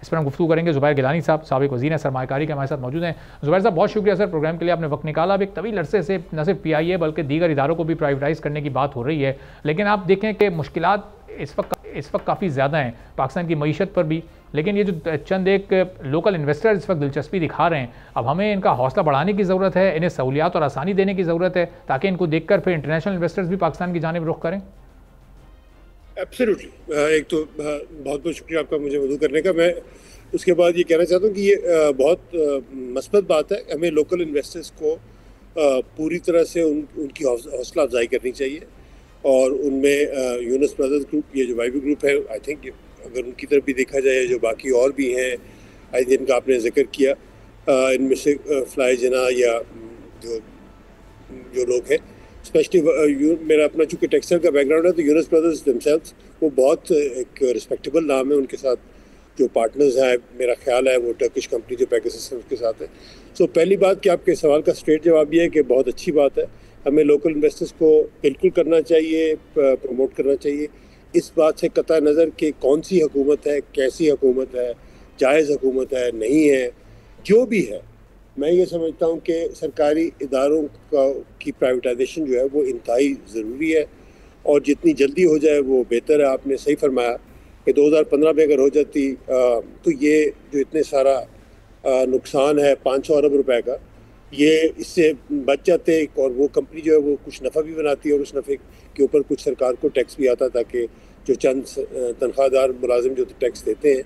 इस पर हम गुफ्तगू करेंगे। ज़ुबैर गिलानी साहब साबिक वज़ीर सरमायाकारी के हमारे साथ मौजूद हैं। ज़ुबैर साहब, बहुत शुक्रिया सर प्रोग्राम के लिए, आपने वक्त निकाला। अब एक तवील अरसे से न सिर्फ PIA बल्कि दीगर इदारों को भी प्राइवेटाइज़ करने की बात हो रही है, लेकिन आप देखें कि मुश्किलात इस वक्त काफ़ी ज़्यादा हैं पाकिस्तान की मईशत पर भी। लेकिन ये जो चंद एक लोकल इन्वेस्टर इस वक्त दिलचस्पी दिखा रहे हैं, अब हमें इनका हौसला बढ़ाने की ज़रूरत है, इन्हें सहूलियात और आसानी देने की ज़रूरत है, ताकि इनको देखकर फिर इंटरनेशनल इन्वेस्टर्स भी पाकिस्तान की जानिब रुख करें। एब्सोल्युटली। एक तो बहुत बहुत शुक्रिया आपका मुझे मदद करने का। मैं उसके बाद ये कहना चाहता हूँ कि ये बहुत मस्बत बात है। हमें लोकल इन्वेस्टर्स को पूरी तरह से उनकी हौसला अफजाई करनी चाहिए, और उनमें यूनुस ब्रदर्स ग्रुप, ये जो वाईबी ग्रुप है, आई थिंक अगर उनकी तरफ भी देखा जाए, जो बाकी और भी हैं आई जिनका आपने जिक्र किया, इनमें से फ्लाई जना या जो लोग हैं, स्पेशली मेरा अपना चूँकि टेक्सटाइल का बैकग्राउंड है, तो यूनुस ब्रदर्स देमसेल्व्स वो बहुत एक रिस्पेक्टेबल नाम है। उनके साथ जो पार्टनर्स हैं, मेरा ख्याल है वो टर्किश कंपनी जो पेगासस के साथ है। सो पहली बात कि आपके सवाल का स्ट्रेट जवाब ये है कि बहुत अच्छी बात है, हमें लोकल इन्वेस्टर्स को बिल्कुल करना चाहिए, प्रमोट करना चाहिए। इस बात से कतई नज़र कि कौन सी हुकूमत है, कैसी हुकूमत है, जायज़ हुकूमत है, नहीं है, जो भी है, मैं ये समझता हूँ कि सरकारी इदारों की प्राइवेटाइजेशन जो है वो इंतहाई ज़रूरी है, और जितनी जल्दी हो जाए वो बेहतर है। आपने सही फरमाया कि 2015 में अगर हो जाती तो ये जो इतने सारा नुकसान है 500 अरब रुपए का, ये इससे बच जाते, और वो कंपनी जो है वो कुछ नफ़ा भी बनाती है, और उस नफ़े के ऊपर कुछ सरकार को टैक्स भी आता, ताकि जो चंद तनख्वाहदार मुलाजिम जो टैक्स देते हैं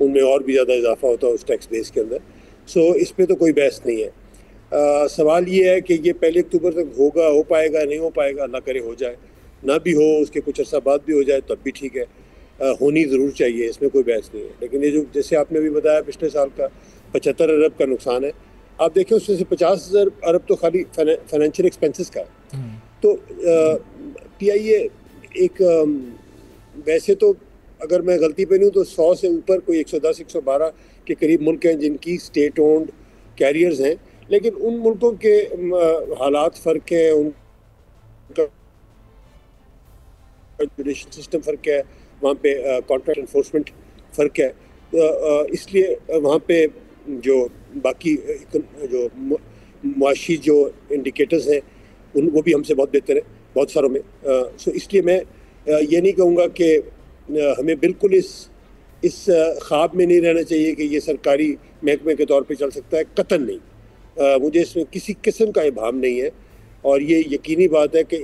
उनमें और भी ज़्यादा इजाफा होता है उस टैक्स बेस के अंदर। सो इस पर तो कोई बहस नहीं है। सवाल ये है कि ये 1 अक्टूबर तक होगा, हो पाएगा, नहीं हो पाएगा, अल्लाह करे हो जाए, ना भी हो उसके कुछ अर्सा बाद भी हो जाए तब भी ठीक है। होनी ज़रूर चाहिए, इसमें कोई बहस नहीं है। लेकिन ये जो जैसे आपने भी बताया पिछले साल का 75 अरब का नुकसान है, आप देखें उसमें से 50,000 अरब तो खाली फाइनेंशियल एक्सपेंसेस का है। तो PIA एक वैसे तो अगर मैं गलती पे नहीं हूँ तो 100 से ऊपर कोई 110-112 के करीब मुल्क हैं जिनकी स्टेट ओन्ड कैरियर्स हैं, लेकिन उन मुल्कों के हालात फ़र्क हैं, उनका जुडिशल सिस्टम फ़र्क है, वहाँ पे कॉन्ट्रैक्ट एनफोर्समेंट फ़र्क है, तो इसलिए वहाँ पे जो बाकी जो मुआशी जो इंडिकेटर्स हैं वो भी हमसे बहुत बेहतर है बहुत सारों में। सो इसलिए मैं ये नहीं कहूँगा कि हमें बिल्कुल इस ख्वाब में नहीं रहना चाहिए कि ये सरकारी महकमे के तौर पे चल सकता है, कतई नहीं। मुझे इसमें किसी किस्म का इबाम नहीं है, और ये यकीनी बात है कि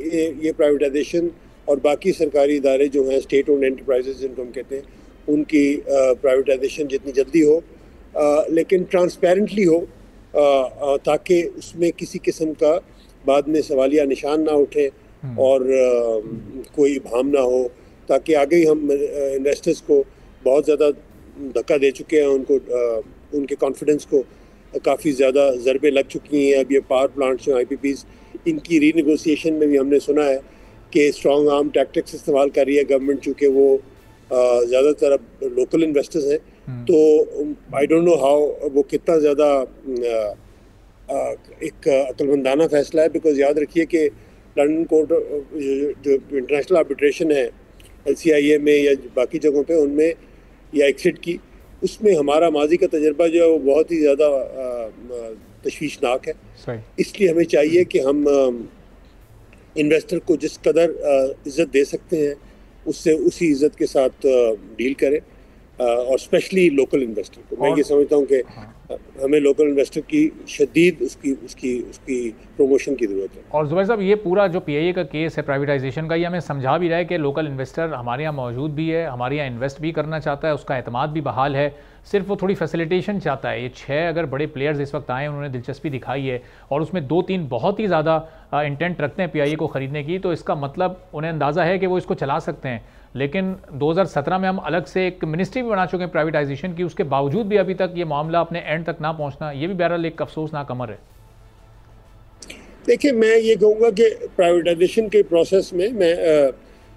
ये प्राइवेटाइजेशन और बाकी सरकारी इदारे जो हैं, स्टेट ओन्ड एंटरप्राइजेज जिनको हम कहते हैं, उनकी प्राइवेटाइजेशन जितनी जल्दी हो, लेकिन ट्रांसपेरेंटली हो, ताकि उसमें किसी किस्म का बाद में सवालिया निशान ना उठे और कोई इबाम ना हो, ताकि आगे ही हम इन्वेस्टर्स को बहुत ज़्यादा धक्का दे चुके हैं, उनको उनके कॉन्फिडेंस को काफ़ी ज़्यादा ज़रबे लग चुकी हैं। अब ये पावर प्लांट्स जो IPPs, इनकी रीनेगोशिएशन में भी हमने सुना है कि स्ट्रॉन्ग आर्म टैक्टिक्स इस्तेमाल कर रही है गवर्नमेंट, चूँकि वो ज़्यादातर अब लोकल इन्वेस्टर्स हैं। तो आई डोंट नो हाउ वो कितना ज़्यादा एक अक्लमंदाना फैसला है, बिकॉज याद रखिए कि लंदन कोर्ट जो इंटरनेशनल आर्बिट्रेशन है LCIA में या बाकी जगहों पे, उनमें या एक्सिट की, उसमें हमारा माजी का तजर्बा जो है वो बहुत ही ज़्यादा तशवीशनाक है। इसलिए हमें चाहिए कि हम इन्वेस्टर को जिस कदर इज़्ज़त दे सकते हैं उससे उसी इज़्ज़त के साथ डील करें, और स्पेशली लोकल इन्वेस्टर को। मैं ये समझता हूँ कि हमें लोकल इन्वेस्टर की शदीद उसकी प्रमोशन की ज़रूरत है। और ज़ुबैर साहब, ये पूरा जो PIA का केस है प्राइवेटाइजेशन का, ये हमें समझा भी रहा है कि लोकल इन्वेस्टर हमारे यहाँ मौजूद भी है, हमारे यहाँ इन्वेस्ट भी करना चाहता है, उसका एतमाद भी बहाल है, सिर्फ वो थोड़ी फैसिलिटेशन चाहता है। ये 6 अगर बड़े प्लेयर्स इस वक्त आए, उन्होंने दिलचस्पी दिखाई है, और उसमें 2-3 बहुत ही ज़्यादा इंटेंट रखते हैं PIA को ख़रीदने की, तो इसका मतलब उन्हें अंदाज़ा है कि वो इसको चला सकते हैं। लेकिन 2017 में हम अलग से एक मिनिस्ट्री भी बना चुके हैं प्राइवेटाइजेशन की, उसके बावजूद भी अभी तक ये मामला अपने एंड तक ना पहुंचना, ये भी बहरहाल एक अफसोसनाक अमर है। देखिए, मैं ये कहूँगा कि प्राइवेटाइजेशन के प्रोसेस में मैं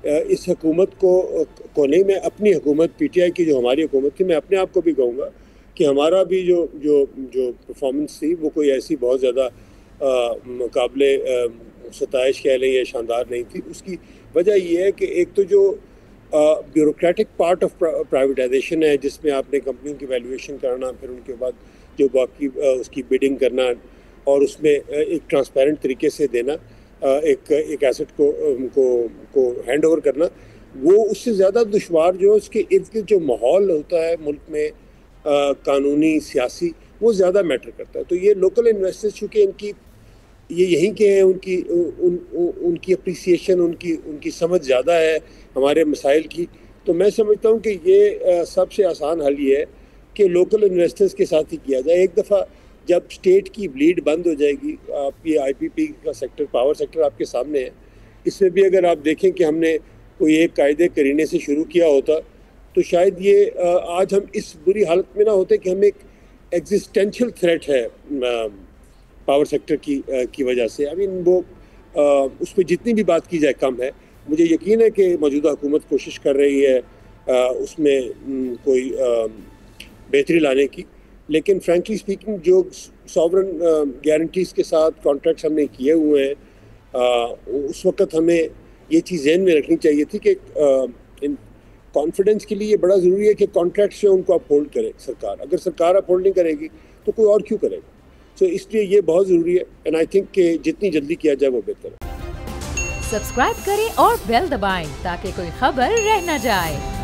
इस हुकूमत को नहीं, मैं अपनी हुकूमत PTI की जो हमारी हुकूमत थी, मैं अपने आप को भी कहूँगा कि हमारा भी जो परफॉर्मेंस थी वो कोई ऐसी बहुत ज़्यादा मुकाबले सताइश कह लें या शानदार नहीं थी। उसकी वजह ये है कि एक तो जो ब्यूरोक्रेटिक पार्ट ऑफ प्राइवेटाइजेशन है, जिसमें आपने कंपनियों की वैल्यूएशन करना, फिर उनके बाद जो बाकी उसकी बिडिंग करना और उसमें एक ट्रांसपेरेंट तरीके से देना, एक एसेट को हैंड ओवर करना, वो उससे ज़्यादा दुश्वार जो उसके इर्द गिर्द जो माहौल होता है मुल्क में कानूनी सियासी, वो ज़्यादा मैटर करता है। तो ये लोकल इन्वेस्टर्स चूँकि इनकी ये यहीं के हैं, उनकी अप्रिसिएशन, उनकी समझ ज़्यादा है हमारे मसाइल की, तो मैं समझता हूँ कि ये सबसे आसान हल ये है कि लोकल इन्वेस्टर्स के साथ ही किया जाए। एक दफ़ा जब स्टेट की ब्लीड बंद हो जाएगी, आप ये IPP का सेक्टर, पावर सेक्टर आपके सामने है, इसमें भी अगर आप देखें कि हमने कोई एक कायदे करीने से शुरू किया होता तो शायद ये आज हम इस बुरी हालत में ना होते कि हम एक एग्जिस्टेंशियल थ्रेट है पावर सेक्टर की वजह से। आई मीन वो उस पर जितनी भी बात की जाए कम है। मुझे यकीन है कि मौजूदा हुकूमत कोशिश कर रही है उसमें कोई बेहतरी लाने की, लेकिन फ्रैंकली स्पीकिंग जो सॉवरन गारंटीज़ के साथ कॉन्ट्रैक्ट्स हमने किए हुए हैं, उस वक्त हमें ये चीज़ ज़हन में रखनी चाहिए थी कि कॉन्फिडेंस के लिए ये बड़ा ज़रूरी है कि कॉन्ट्रैक्ट्स जो उनको अपहोल्ड करे सरकार। अगर सरकार अपहोल्ड नहीं करेगी तो कोई और क्यों करेगा? तो इसलिए ये बहुत ज़रूरी है एंड आई थिंक कि जितनी जल्दी किया जाए वो बेहतर है। सब्सक्राइब करें और बेल दबाएं ताकि कोई खबर रह न जाए।